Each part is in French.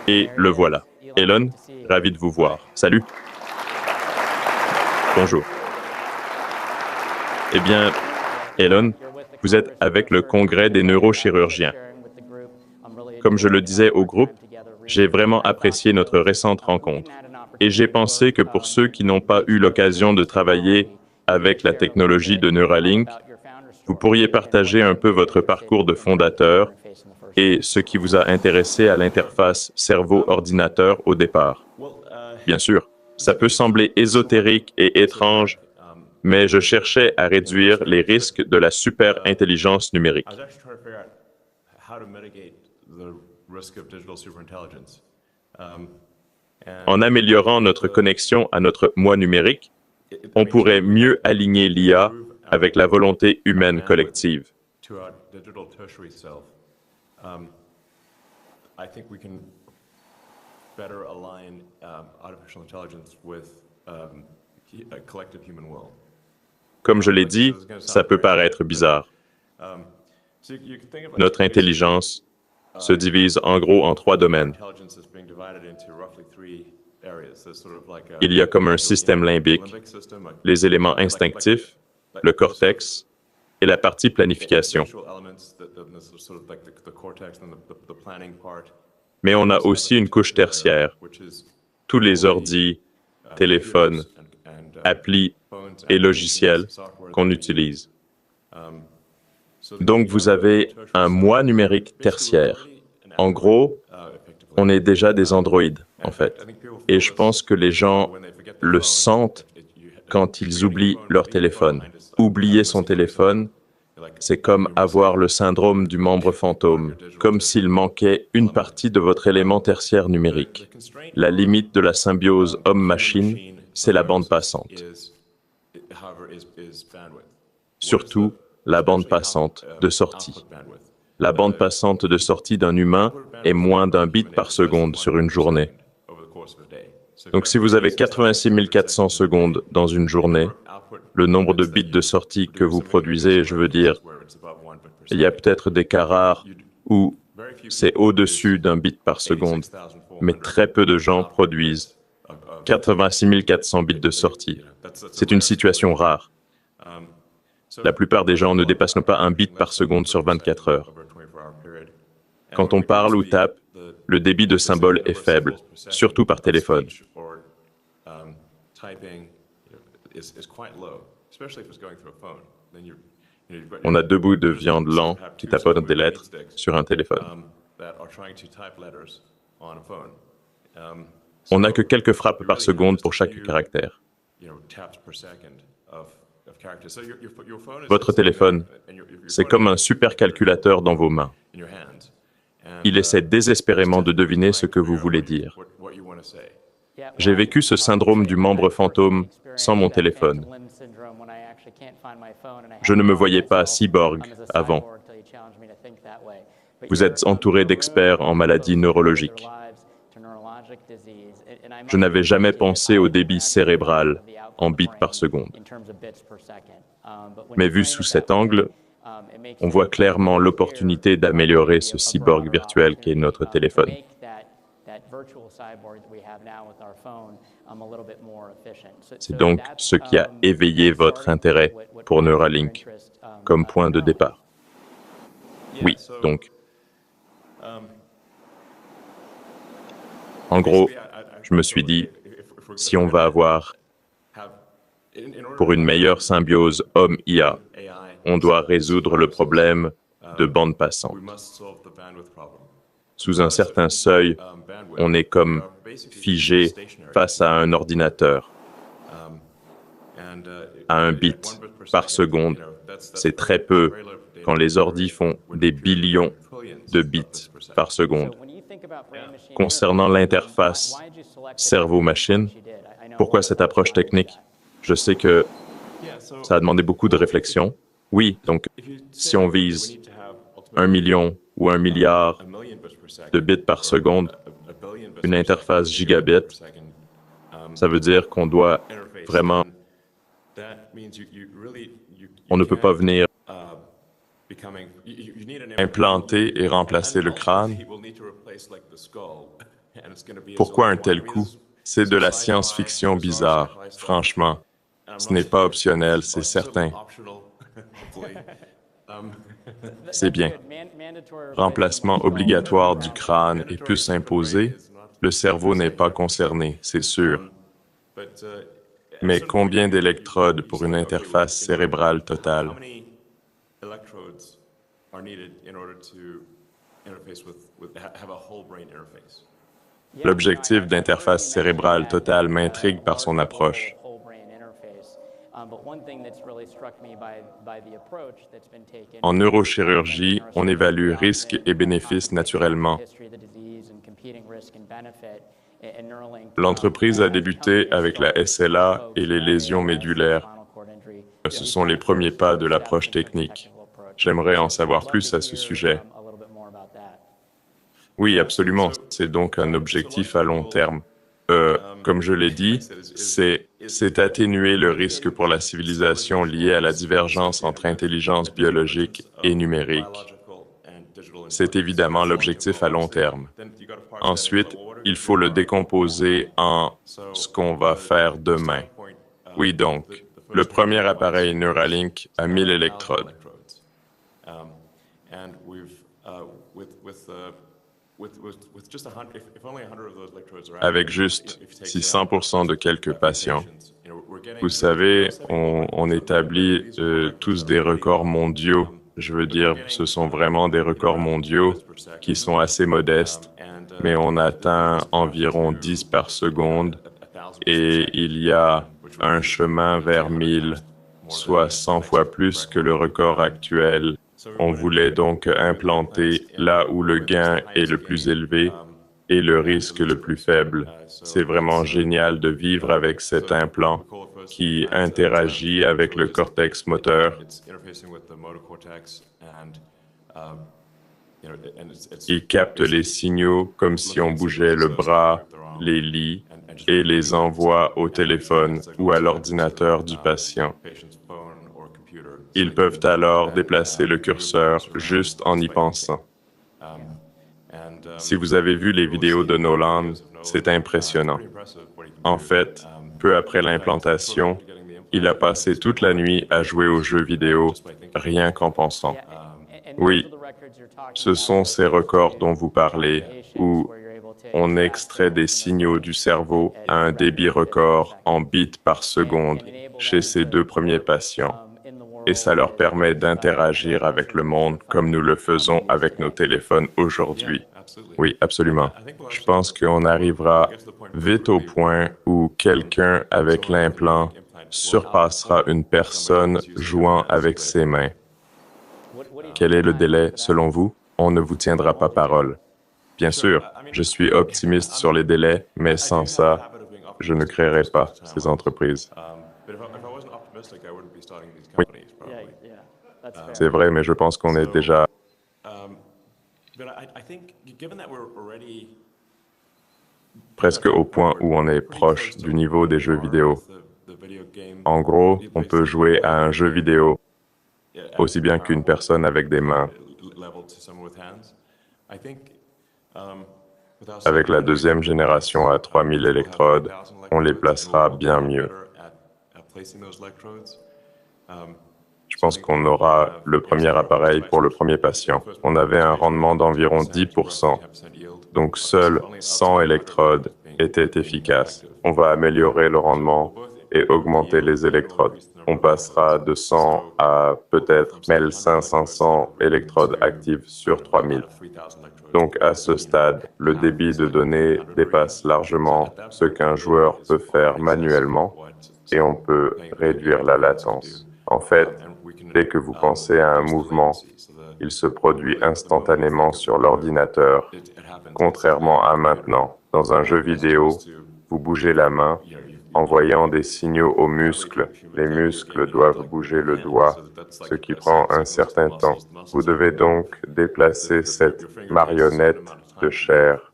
Et le voilà. Elon, ravi de vous voir. Salut. Bonjour. Eh bien, Elon, vous êtes avec le Congrès des neurochirurgiens. Comme je le disais au groupe, j'ai vraiment apprécié notre récente rencontre. Et j'ai pensé que pour ceux qui n'ont pas eu l'occasion de travailler avec la technologie de Neuralink, vous pourriez partager un peu votre parcours de fondateur et ce qui vous a intéressé à l'interface cerveau-ordinateur au départ. Bien sûr, ça peut sembler ésotérique et étrange, mais je cherchais à réduire les risques de la super-intelligence numérique. En améliorant notre connexion à notre moi numérique, on pourrait mieux aligner l'IA avec la volonté humaine collective. Comme je l'ai dit, ça peut paraître bizarre. Notre intelligence se divise en gros en trois domaines. Il y a comme un système limbique, les éléments instinctifs, le cortex et la partie planification. Mais on a aussi une couche tertiaire, tous les ordis, téléphones, applis et logiciels qu'on utilise. Donc vous avez un moi numérique tertiaire. En gros, on est déjà des androïdes, en fait. Et je pense que les gens le sentent quand ils oublient leur téléphone. Oublier son téléphone, c'est comme avoir le syndrome du membre fantôme, comme s'il manquait une partie de votre élément tertiaire numérique. La limite de la symbiose homme-machine, c'est la bande passante. Surtout, la bande passante de sortie. La bande passante de sortie d'un humain est moins d'un bit par seconde sur une journée. Donc si vous avez 86 400 secondes dans une journée, le nombre de bits de sortie que vous produisez, je veux dire, il y a peut-être des cas rares où c'est au-dessus d'un bit par seconde, mais très peu de gens produisent 86 400 bits de sortie. C'est une situation rare. La plupart des gens ne dépassent pas un bit par seconde sur 24 heures. Quand on parle ou tape, le débit de symboles est faible, surtout par téléphone. On a deux bouts de viande lent qui tapotent des lettres sur un téléphone. On n'a que quelques frappes par seconde pour chaque caractère. Votre téléphone, c'est comme un supercalculateur dans vos mains. Il essaie désespérément de deviner ce que vous voulez dire. J'ai vécu ce syndrome du membre fantôme sans mon téléphone. Je ne me voyais pas cyborg avant. Vous êtes entouré d'experts en maladies neurologiques. Je n'avais jamais pensé au débit cérébral en bits par seconde. Mais vu sous cet angle, on voit clairement l'opportunité d'améliorer ce cyborg virtuel qu'est notre téléphone. C'est donc ce qui a éveillé votre intérêt pour Neuralink comme point de départ. Oui, donc. En gros, je me suis dit, si on va avoir, pour une meilleure symbiose homme-IA, on doit résoudre le problème de bande passante. Sous un certain seuil, on est comme figé face à un ordinateur, à un bit par seconde. C'est très peu quand les ordis font des billions de bits par seconde. Concernant l'interface cerveau-machine, pourquoi cette approche technique? Je sais que ça a demandé beaucoup de réflexion. Oui, donc si on vise 1 million ou 1 milliard de bits par seconde, une interface gigabit, ça veut dire qu'on doit vraiment... On ne peut pas venir implanter et remplacer le crâne. Pourquoi un tel coup? C'est de la science-fiction bizarre, franchement. Ce n'est pas optionnel, c'est certain. C'est bien. Remplacement obligatoire du crâne et puce imposée, le cerveau n'est pas concerné, c'est sûr. Mais combien d'électrodes pour une interface cérébrale totale? L'objectif d'interface cérébrale totale m'intrigue par son approche. En neurochirurgie, on évalue risques et bénéfices naturellement. L'entreprise a débuté avec la SLA et les lésions médulaires. Ce sont les premiers pas de l'approche technique. J'aimerais en savoir plus à ce sujet. Oui, absolument. C'est donc un objectif à long terme. Comme je l'ai dit, c'est atténuer le risque pour la civilisation lié à la divergence entre intelligence biologique et numérique. C'est évidemment l'objectif à long terme. Ensuite, il faut le décomposer en ce qu'on va faire demain. Oui, donc, le premier appareil Neuralink a 1000 électrodes. Avec juste si 100% de quelques patients. Vous savez, on établit tous des records mondiaux. Je veux dire, ce sont vraiment des records mondiaux qui sont assez modestes, mais on atteint environ 10 par seconde et il y a un chemin vers 1000, soit 100 fois plus que le record actuel. On voulait donc implanter là où le gain est le plus élevé et le risque le plus faible. C'est vraiment génial de vivre avec cet implant qui interagit avec le cortex moteur. Il capte les signaux comme si on bougeait le bras, les lit et les envoie au téléphone ou à l'ordinateur du patient. Ils peuvent alors déplacer le curseur juste en y pensant. Si vous avez vu les vidéos de Nolan, c'est impressionnant. En fait, peu après l'implantation, il a passé toute la nuit à jouer aux jeux vidéo, rien qu'en pensant. Oui, ce sont ces records dont vous parlez, où on extrait des signaux du cerveau à un débit record en bits par seconde chez ces deux premiers patients. Et ça leur permet d'interagir avec le monde comme nous le faisons avec nos téléphones aujourd'hui. Oui, absolument. Je pense qu'on arrivera vite au point où quelqu'un avec l'implant surpassera une personne jouant avec ses mains. Quel est le délai selon vous? On ne vous tiendra pas parole. Bien sûr, je suis optimiste sur les délais, mais sans ça, je ne créerai pas ces entreprises. Oui, c'est vrai, mais je pense qu'on est déjà presque au point où on est proche du niveau des jeux vidéo. En gros, on peut jouer à un jeu vidéo aussi bien qu'une personne avec des mains. Avec la deuxième génération à 3000 électrodes, on les placera bien mieux. Je pense qu'on aura le premier appareil pour le premier patient. On avait un rendement d'environ 10%, donc seuls 100 électrodes étaient efficaces. On va améliorer le rendement et augmenter les électrodes. On passera de 100 à peut-être 1500 électrodes actives sur 3000. Donc à ce stade, le débit de données dépasse largement ce qu'un joueur peut faire manuellement et on peut réduire la latence. En fait, dès que vous pensez à un mouvement, il se produit instantanément sur l'ordinateur, contrairement à maintenant. Dans un jeu vidéo, vous bougez la main, envoyant des signaux aux muscles. Les muscles doivent bouger le doigt, ce qui prend un certain temps. Vous devez donc déplacer cette marionnette de chair.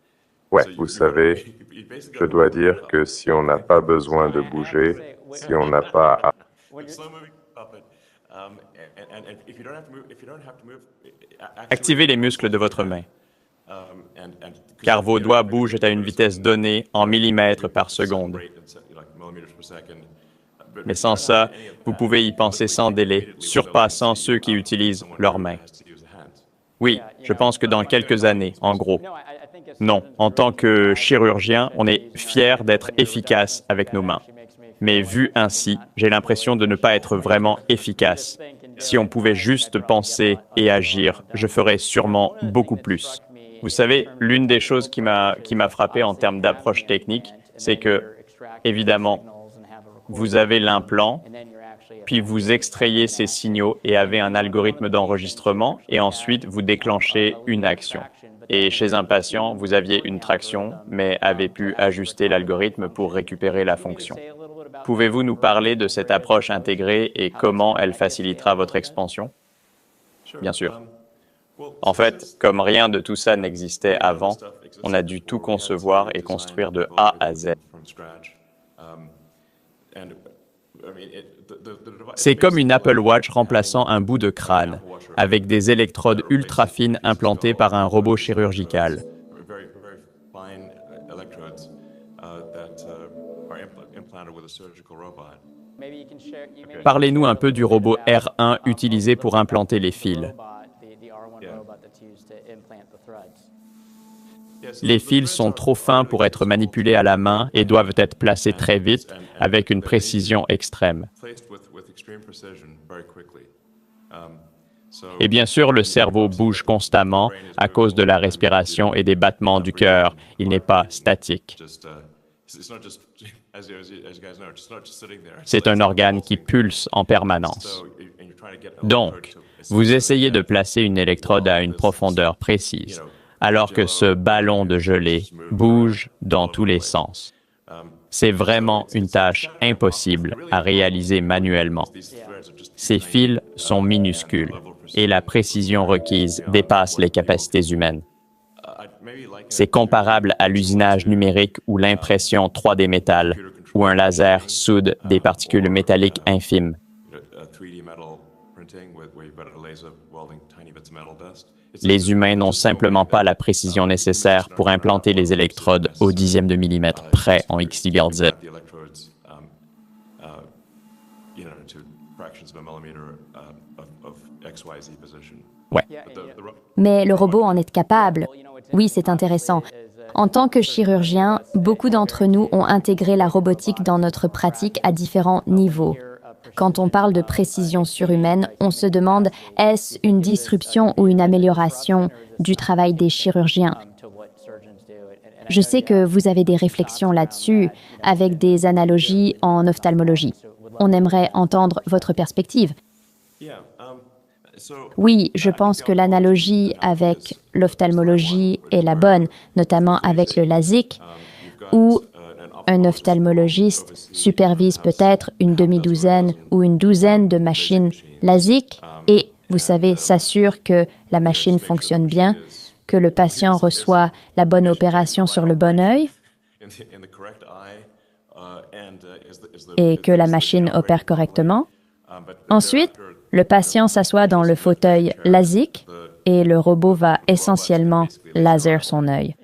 Ouais, vous savez, je dois dire que si on n'a pas besoin de bouger, si on n'a pas à... Activez les muscles de votre main. car vos doigts bougent à une vitesse donnée en millimètres par seconde. Mais sans ça, vous pouvez y penser sans délai, surpassant ceux qui utilisent leurs mains. Oui, je pense que dans quelques années, en gros. Non, en tant que chirurgien, on est fier d'être efficace avec nos mains. Mais vu ainsi, j'ai l'impression de ne pas être vraiment efficace. Si on pouvait juste penser et agir, je ferais sûrement beaucoup plus. Vous savez, l'une des choses qui m'a frappé en termes d'approche technique, c'est que, évidemment, vous avez l'implant, puis vous extrayez ces signaux et avez un algorithme d'enregistrement, et ensuite vous déclenchez une action. Et chez un patient, vous aviez une traction, mais avez pu ajuster l'algorithme pour récupérer la fonction. Pouvez-vous nous parler de cette approche intégrée et comment elle facilitera votre expansion? Bien sûr. En fait, comme rien de tout ça n'existait avant, on a dû tout concevoir et construire de A à Z. C'est comme une Apple Watch remplaçant un bout de crâne, avec des électrodes ultra fines implantées par un robot chirurgical. Parlez-nous un peu du robot R1 utilisé pour implanter les fils. Les fils sont trop fins pour être manipulés à la main et doivent être placés très vite, avec une précision extrême. Et bien sûr, le cerveau bouge constamment à cause de la respiration et des battements du cœur. Il n'est pas statique. C'est un organe qui pulse en permanence. Donc, vous essayez de placer une électrode à une profondeur précise, alors que ce ballon de gelée bouge dans tous les sens. C'est vraiment une tâche impossible à réaliser manuellement. Ces fils sont minuscules et la précision requise dépasse les capacités humaines. C'est comparable à l'usinage numérique ou l'impression 3D métal, où un laser soude des particules métalliques infimes. Les humains n'ont simplement pas la précision nécessaire pour implanter les électrodes au dixième de millimètre près en XYZ. Ouais. Mais le robot en est capable. Oui, c'est intéressant. En tant que chirurgien, beaucoup d'entre nous ont intégré la robotique dans notre pratique à différents niveaux. Quand on parle de précision surhumaine, on se demande, est-ce une disruption ou une amélioration du travail des chirurgiens? Je sais que vous avez des réflexions là-dessus, avec des analogies en ophtalmologie. On aimerait entendre votre perspective. Oui, je pense que l'analogie avec l'ophtalmologie est la bonne, notamment avec le LASIK, où un ophtalmologiste supervise peut-être une demi-douzaine ou une douzaine de machines LASIK et, vous savez, s'assure que la machine fonctionne bien, que le patient reçoit la bonne opération sur le bon œil et que la machine opère correctement. Ensuite, le patient s'assoit dans le fauteuil LASIK et le robot va essentiellement laser son œil.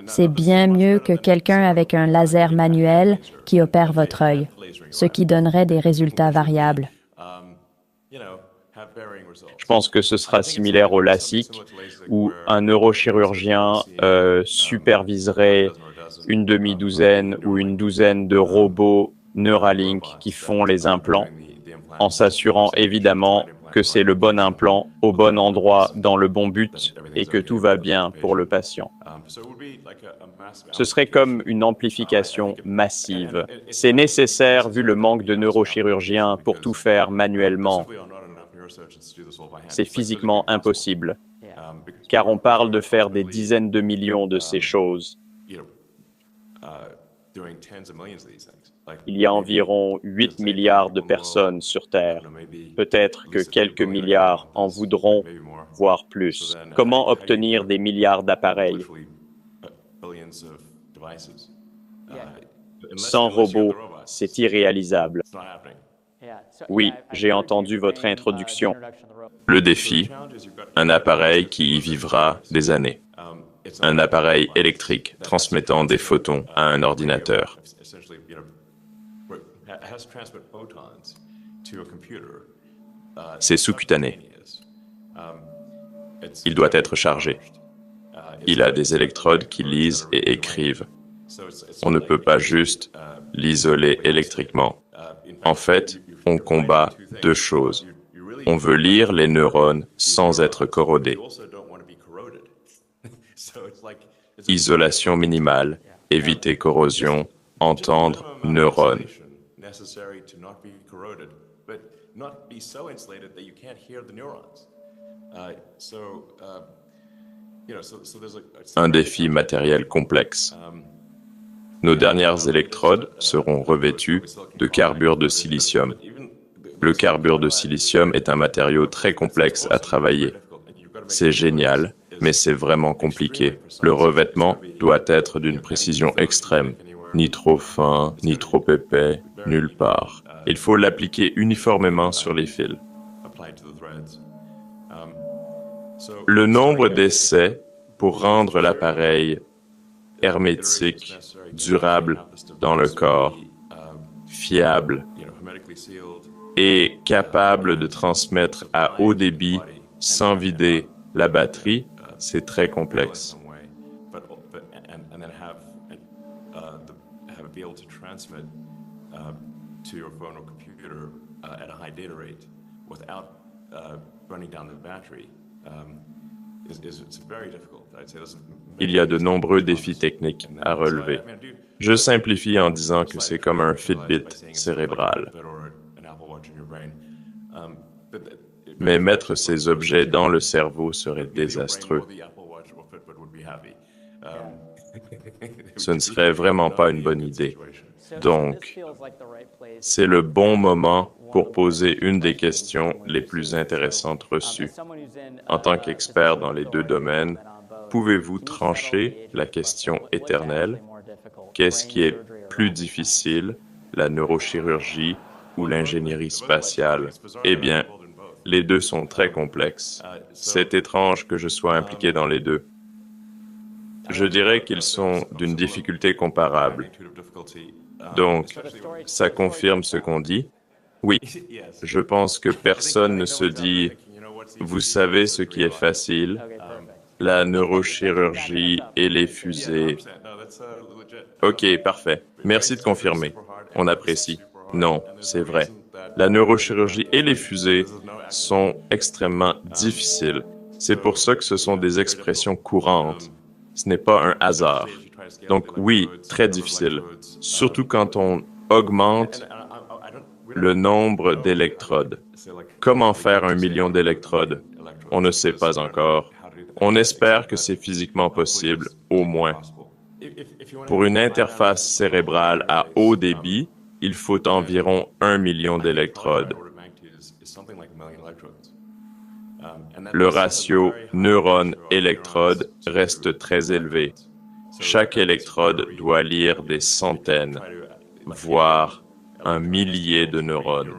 C'est bien mieux que quelqu'un avec un laser manuel qui opère votre œil, ce qui donnerait des résultats variables. Je pense que ce sera similaire au LASIK, où un neurochirurgien superviserait une demi-douzaine ou une douzaine de robots Neuralink qui font les implants, en s'assurant évidemment que c'est le bon implant au bon endroit dans le bon but et que tout va bien pour le patient. Ce serait comme une amplification massive. C'est nécessaire vu le manque de neurochirurgiens pour tout faire manuellement. C'est physiquement impossible, car on parle de faire des dizaines de millions de ces choses. Il y a environ 8 milliards de personnes sur Terre. Peut-être que quelques milliards en voudront, voire plus. Comment obtenir des milliards d'appareils? Sans robots, c'est irréalisable. Oui, j'ai entendu votre introduction. Le défi, un appareil qui y vivra des années. un appareil électrique transmettant des photons à un ordinateur. C'est sous-cutané. Il doit être chargé. Il a des électrodes qui lisent et écrivent. On ne peut pas juste l'isoler électriquement. En fait, on combat deux choses. On veut lire les neurones sans être corrodé. Isolation minimale, éviter corrosion, entendre neurones. Un défi matériel complexe. Nos dernières électrodes seront revêtues de carbure de silicium. Le carbure de silicium est un matériau très complexe à travailler. C'est génial, mais c'est vraiment compliqué. Le revêtement doit être d'une précision extrême. Ni trop fin, ni trop épais, nulle part. Il faut l'appliquer uniformément sur les fils. Le nombre d'essais pour rendre l'appareil hermétique, durable dans le corps, fiable et capable de transmettre à haut débit sans vider la batterie, c'est très complexe. Il y a de nombreux défis techniques à relever. Je simplifie en disant que c'est comme un Fitbit cérébral. Mais mettre ces objets dans le cerveau serait désastreux. Ce ne serait vraiment pas une bonne idée. Donc, c'est le bon moment pour poser une des questions les plus intéressantes reçues. En tant qu'expert dans les deux domaines, pouvez-vous trancher la question éternelle? Qu'est-ce qui est plus difficile, la neurochirurgie ou l'ingénierie spatiale? Eh bien, les deux sont très complexes. C'est étrange que je sois impliqué dans les deux. Je dirais qu'ils sont d'une difficulté comparable. Donc, ça confirme ce qu'on dit? Oui, je pense que personne ne se dit « Vous savez ce qui est facile, la neurochirurgie et les fusées. » Ok, parfait. Merci de confirmer. On apprécie. Non, c'est vrai. La neurochirurgie et les fusées sont extrêmement difficiles. C'est pour ça que ce sont des expressions courantes. Ce n'est pas un hasard. Donc oui, très difficile. Surtout quand on augmente le nombre d'électrodes. Comment faire 1 million d'électrodes? On ne sait pas encore. On espère que c'est physiquement possible, au moins. Pour une interface cérébrale à haut débit, il faut environ 1 million d'électrodes. Le ratio neurone-électrode reste très élevé. Chaque électrode doit lire des centaines, voire un millier de neurones.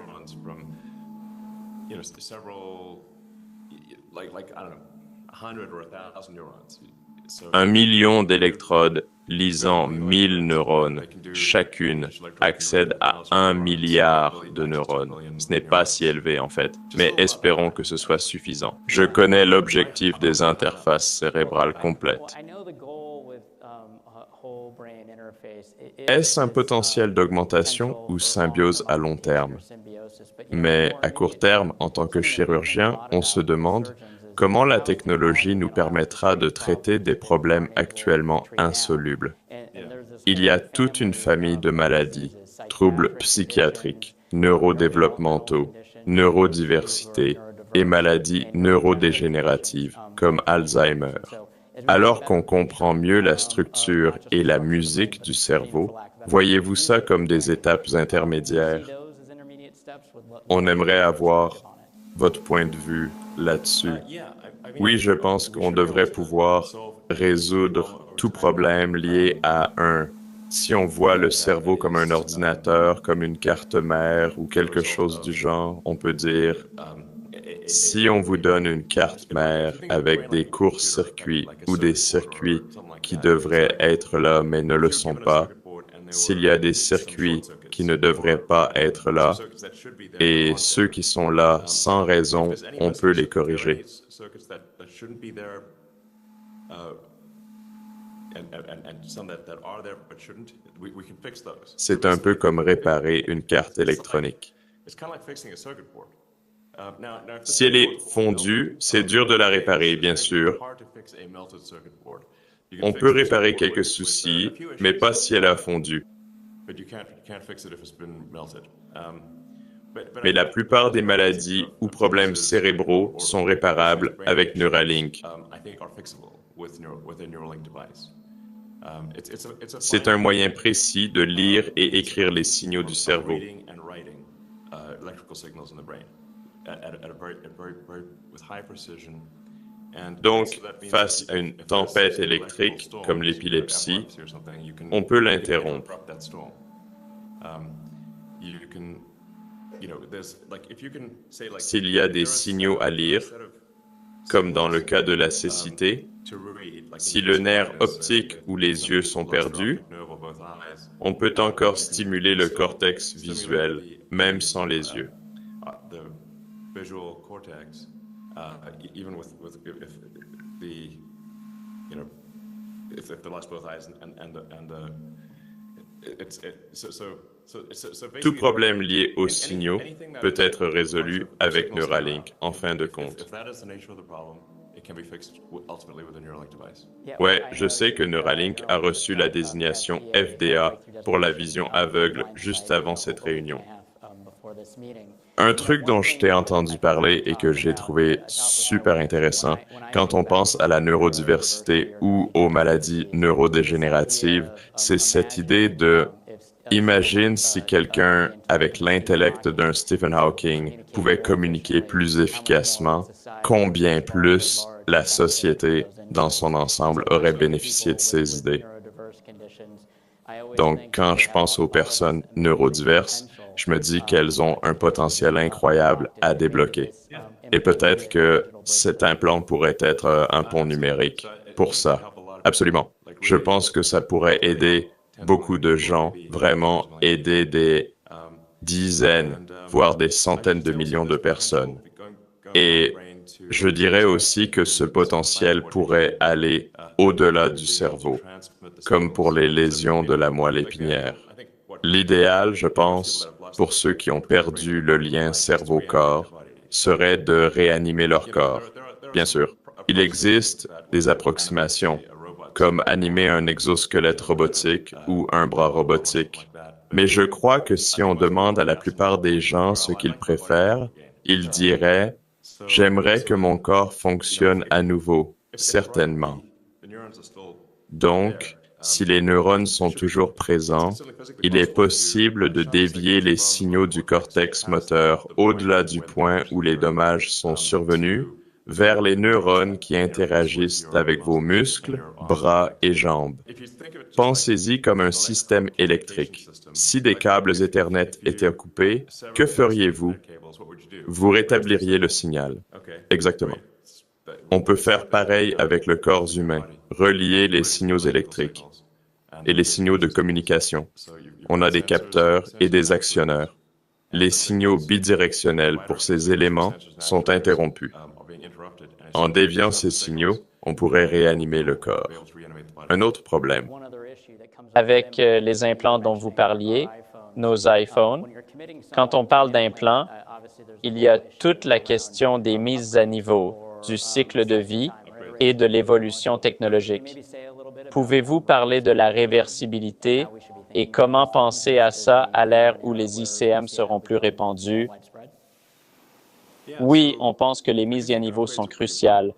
Un million d'électrodes lisant 1000 neurones, chacune accède à 1 milliard de neurones. Ce n'est pas si élevé en fait, mais espérons que ce soit suffisant. Je connais l'objectif des interfaces cérébrales complètes. Est-ce un potentiel d'augmentation ou symbiose à long terme? Mais à court terme, en tant que chirurgien, on se demande comment la technologie nous permettra de traiter des problèmes actuellement insolubles. Il y a toute une famille de maladies, troubles psychiatriques, neurodéveloppementaux, neurodiversité et maladies neurodégénératives comme Alzheimer. Alors qu'on comprend mieux la structure et la musique du cerveau, voyez-vous ça comme des étapes intermédiaires? On aimerait avoir votre point de vue là-dessus. Oui, je pense qu'on devrait pouvoir résoudre tout problème lié à si on voit le cerveau comme un ordinateur, comme une carte mère ou quelque chose du genre, on peut dire, Si on vous donne une carte mère avec des courts-circuits ou des circuits qui devraient être là mais ne le sont pas, s'il y a des circuits qui ne devraient pas être là, et ceux qui sont là sans raison, on peut les corriger. C'est un peu comme réparer une carte électronique. Si elle est fondue, c'est dur de la réparer, bien sûr. On peut réparer quelques soucis, mais pas si elle a fondu. Mais la plupart des maladies ou problèmes cérébraux sont réparables avec Neuralink. C'est un moyen précis de lire et écrire les signaux du cerveau. Donc, face à une tempête électrique comme l'épilepsie, on peut l'interrompre. S'il y a des signaux à lire, comme dans le cas de la cécité, si le nerf optique ou les yeux sont perdus, on peut encore stimuler le cortex visuel, même sans les yeux. Tout problème lié aux signaux peut être résolu avec Neuralink, en fin de compte. Ouais, je sais que Neuralink a reçu la désignation FDA pour la vision aveugle juste avant cette réunion. Un truc dont je t'ai entendu parler et que j'ai trouvé super intéressant, quand on pense à la neurodiversité ou aux maladies neurodégénératives, c'est cette idée de imagine si quelqu'un avec l'intellect d'un Stephen Hawking pouvait communiquer plus efficacement, combien plus la société dans son ensemble aurait bénéficié de ces idées. Donc, quand je pense aux personnes neurodiverses, je me dis qu'elles ont un potentiel incroyable à débloquer. Et peut-être que cet implant pourrait être un pont numérique pour ça. Absolument. Je pense que ça pourrait aider beaucoup de gens, vraiment aider des dizaines, voire des centaines de millions de personnes. Et je dirais aussi que ce potentiel pourrait aller au-delà du cerveau, comme pour les lésions de la moelle épinière. L'idéal, je pense, pour ceux qui ont perdu le lien cerveau-corps, serait de réanimer leur corps. Bien sûr, il existe des approximations, comme animer un exosquelette robotique ou un bras robotique. Mais je crois que si on demande à la plupart des gens ce qu'ils préfèrent, ils diraient « J'aimerais que mon corps fonctionne à nouveau, certainement. » Donc, si les neurones sont toujours présents, il est possible de dévier les signaux du cortex moteur au-delà du point où les dommages sont survenus vers les neurones qui interagissent avec vos muscles, bras et jambes. Pensez-y comme un système électrique. Si des câbles Ethernet étaient coupés, que feriez-vous? Vous rétabliriez le signal. Exactement. On peut faire pareil avec le corps humain, relier les signaux électriques et les signaux de communication. On a des capteurs et des actionneurs. Les signaux bidirectionnels pour ces éléments sont interrompus. En déviant ces signaux, on pourrait réanimer le corps. Un autre problème. Avec les implants dont vous parliez, nos iPhones, quand on parle d'implants, il y a toute la question des mises à niveau, du cycle de vie et de l'évolution technologique. Pouvez-vous parler de la réversibilité et comment penser à ça à l'ère où les ICM seront plus répandus? Oui, on pense que les mises à niveau sont cruciales.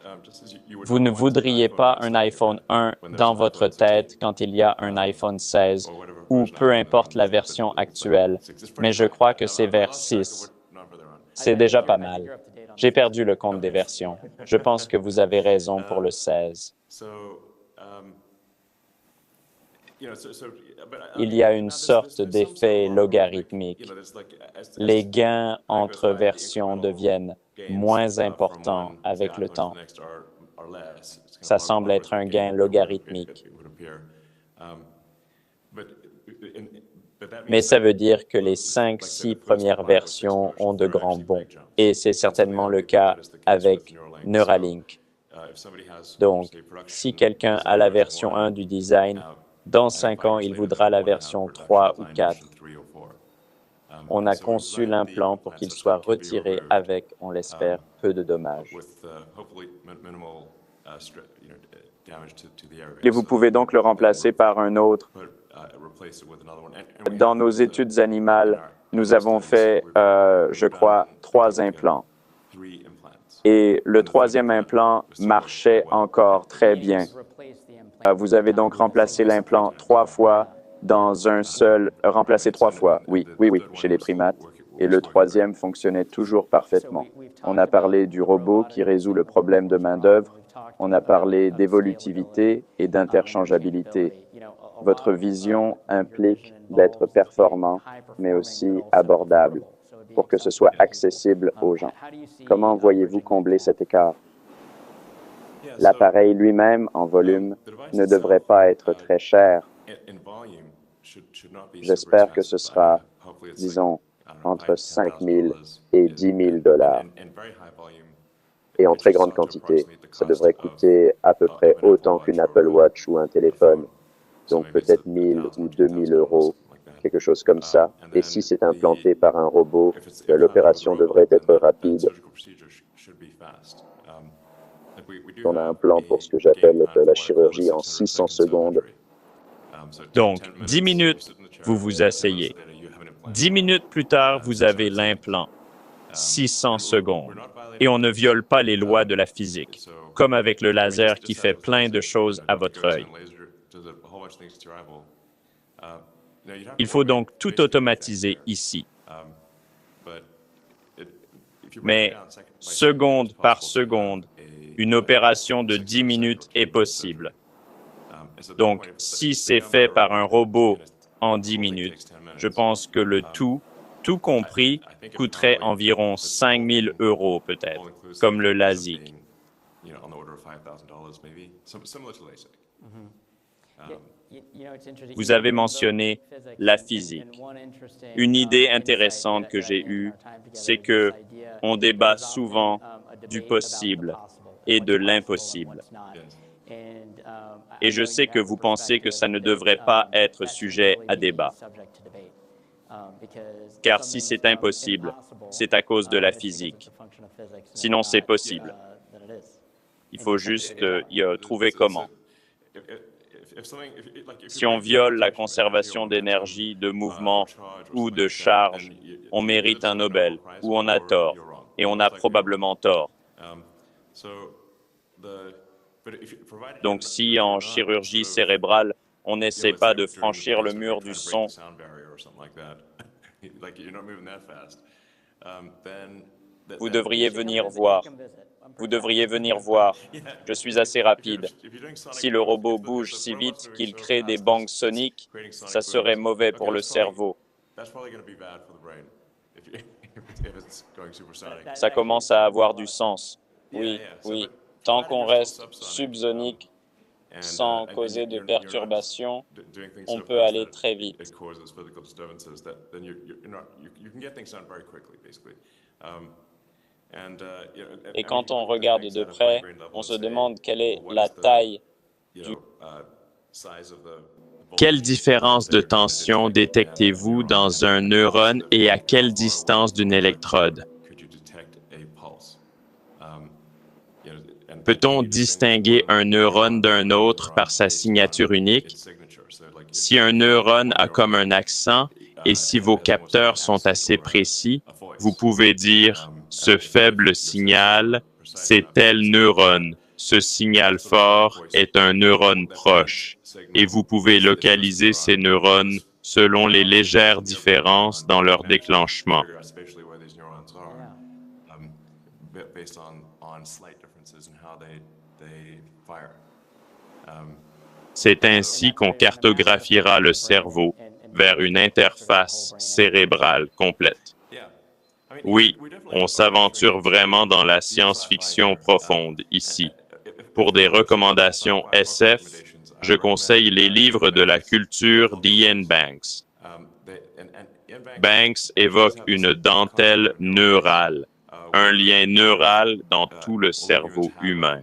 Vous ne voudriez pas un iPhone 1 dans votre tête quand il y a un iPhone 16 ou peu importe la version actuelle, mais je crois que c'est vers 6. C'est déjà pas mal. J'ai perdu le compte des versions. Je pense que vous avez raison pour le 16. Il y a une sorte d'effet logarithmique. Les gains entre versions deviennent moins important avec le temps. Ça semble être un gain logarithmique. Mais ça veut dire que les 5-6 premières versions ont de grands bons. Et c'est certainement le cas avec Neuralink. Donc, si quelqu'un a la version 1 du design, dans 5 ans, il voudra la version 3 ou 4. On a conçu l'implant pour qu'il soit retiré avec, on l'espère, peu de dommages. Et vous pouvez donc le remplacer par un autre. Dans nos études animales, nous avons fait, je crois, 3 implants. Et le 3e implant marchait encore très bien. Vous avez donc remplacé l'implant 3 fois dans un seul... remplacé 3 fois, oui, chez les primates. Et le 3e fonctionnait toujours parfaitement. On a parlé du robot qui résout le problème de main-d'œuvre. On a parlé d'évolutivité et d'interchangeabilité. Votre vision implique d'être performant, mais aussi abordable, pour que ce soit accessible aux gens. Comment voyez-vous combler cet écart? L'appareil lui-même, en volume, ne devrait pas être très cher. J'espère que ce sera, disons, entre 5 000 et 10 000 $. Et en très grande quantité, ça devrait coûter à peu près autant qu'une Apple Watch ou un téléphone. Donc peut-être 1 000 ou 2 000 euros, quelque chose comme ça. Et si c'est implanté par un robot, l'opération devrait être rapide. On a un plan pour ce que j'appelle la chirurgie en 600 secondes. Donc, 10 minutes, vous vous asseyez. 10 minutes plus tard, vous avez l'implant. 600 secondes. Et on ne viole pas les lois de la physique, comme avec le laser qui fait plein de choses à votre œil. Il faut donc tout automatiser ici. Mais seconde par seconde, une opération de 10 minutes est possible. Donc, si c'est fait par un robot en 10 minutes, je pense que le tout compris, coûterait environ 5 000 € peut-être, comme le LASIK. Vous avez mentionné la physique. Une idée intéressante que j'ai eue, c'est que on débat souvent du possible et de l'impossible. Et je sais que vous pensez que ça ne devrait pas être sujet à débat. Car si c'est impossible, c'est à cause de la physique. Sinon, c'est possible. Il faut juste trouver comment. Si on viole la conservation d'énergie, de mouvement ou de charge, on mérite un Nobel, ou on a tort, et on a probablement tort. Donc si en chirurgie cérébrale, on n'essaie pas de franchir le mur du son, vous devriez venir voir. Vous devriez venir voir. Je suis assez rapide. Si le robot bouge si vite qu'il crée des bangs soniques, ça serait mauvais pour le cerveau. Ça commence à avoir du sens. Oui. Tant qu'on reste subsonique, sans causer de perturbations, on peut aller très vite. Et quand on regarde de près, on se demande quelle est la taille du... Quelle différence de tension détectez-vous dans un neurone et à quelle distance d'une électrode? Peut-on distinguer un neurone d'un autre par sa signature unique? Si un neurone a comme un accent et si vos capteurs sont assez précis, vous pouvez dire « ce faible signal, c'est tel neurone. Ce signal fort est un neurone proche. » Et vous pouvez localiser ces neurones selon les légères différences dans leur déclenchement. C'est ainsi qu'on cartographiera le cerveau vers une interface cérébrale complète. Oui, on s'aventure vraiment dans la science-fiction profonde ici. Pour des recommandations SF, je conseille les livres de la culture d'Ian Banks. Banks évoque une dentelle neurale, un lien neural dans tout le cerveau humain.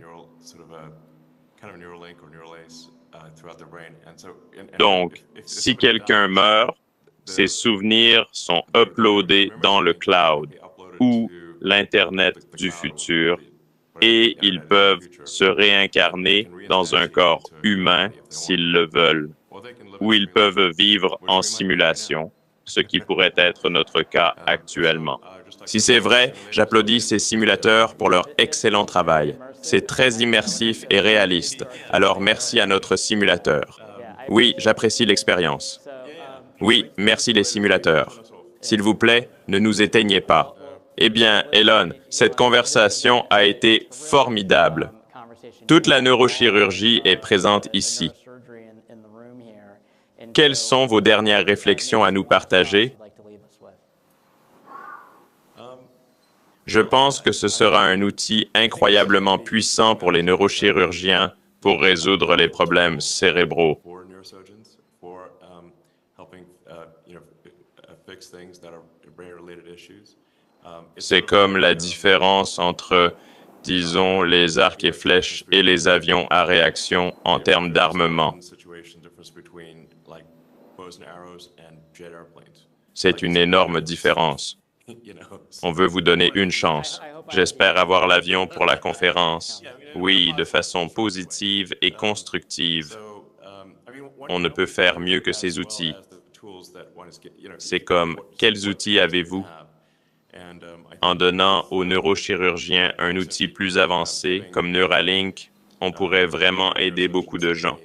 Donc, si quelqu'un meurt, ses souvenirs sont uploadés dans le cloud ou l'Internet du futur et ils peuvent se réincarner dans un corps humain s'ils le veulent, ou ils peuvent vivre en simulation, ce qui pourrait être notre cas actuellement. Si c'est vrai, j'applaudis ces simulateurs pour leur excellent travail. C'est très immersif et réaliste, alors merci à notre simulateur. Oui, j'apprécie l'expérience. Oui, merci les simulateurs. S'il vous plaît, ne nous éteignez pas. Eh bien, Elon, cette conversation a été formidable. Toute la neurochirurgie est présente ici. Quelles sont vos dernières réflexions à nous partager? Je pense que ce sera un outil incroyablement puissant pour les neurochirurgiens pour résoudre les problèmes cérébraux. C'est comme la différence entre, disons, les arcs et flèches et les avions à réaction en termes d'armement. C'est une énorme différence. On veut vous donner une chance. J'espère avoir l'avion pour la conférence. Oui, de façon positive et constructive. On ne peut faire mieux que ces outils. C'est comme, quels outils avez-vous? En donnant aux neurochirurgiens un outil plus avancé, comme Neuralink, on pourrait vraiment aider beaucoup de gens.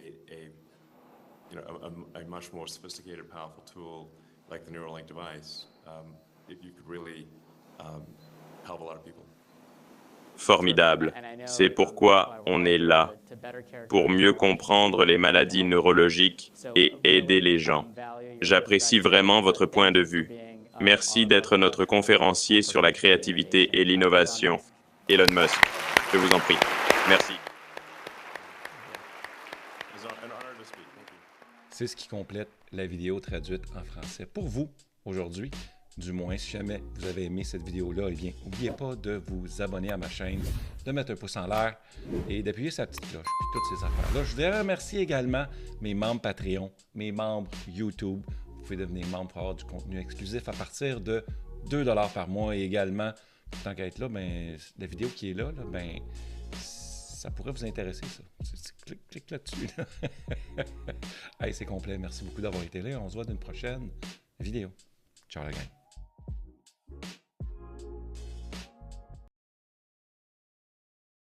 Formidable. C'est pourquoi on est là, pour mieux comprendre les maladies neurologiques et aider les gens. J'apprécie vraiment votre point de vue. Merci d'être notre conférencier sur la créativité et l'innovation. Elon Musk, je vous en prie. Merci. C'est ce qui complète la vidéo traduite en français pour vous aujourd'hui. Du moins, si jamais vous avez aimé cette vidéo-là, eh bien, n'oubliez pas de vous abonner à ma chaîne, de mettre un pouce en l'air et d'appuyer sa petite cloche, puis toutes ces affaires-là. Je voudrais remercier également mes membres Patreon, mes membres YouTube. Vous pouvez devenir membre pour avoir du contenu exclusif à partir de 2 $ par mois. Et également, tant qu'à être là, ben, la vidéo qui est là, ben, ça pourrait vous intéresser, ça. Clique là-dessus. Là. Hey, c'est complet. Merci beaucoup d'avoir été là. On se voit dans une prochaine vidéo. Ciao la gang.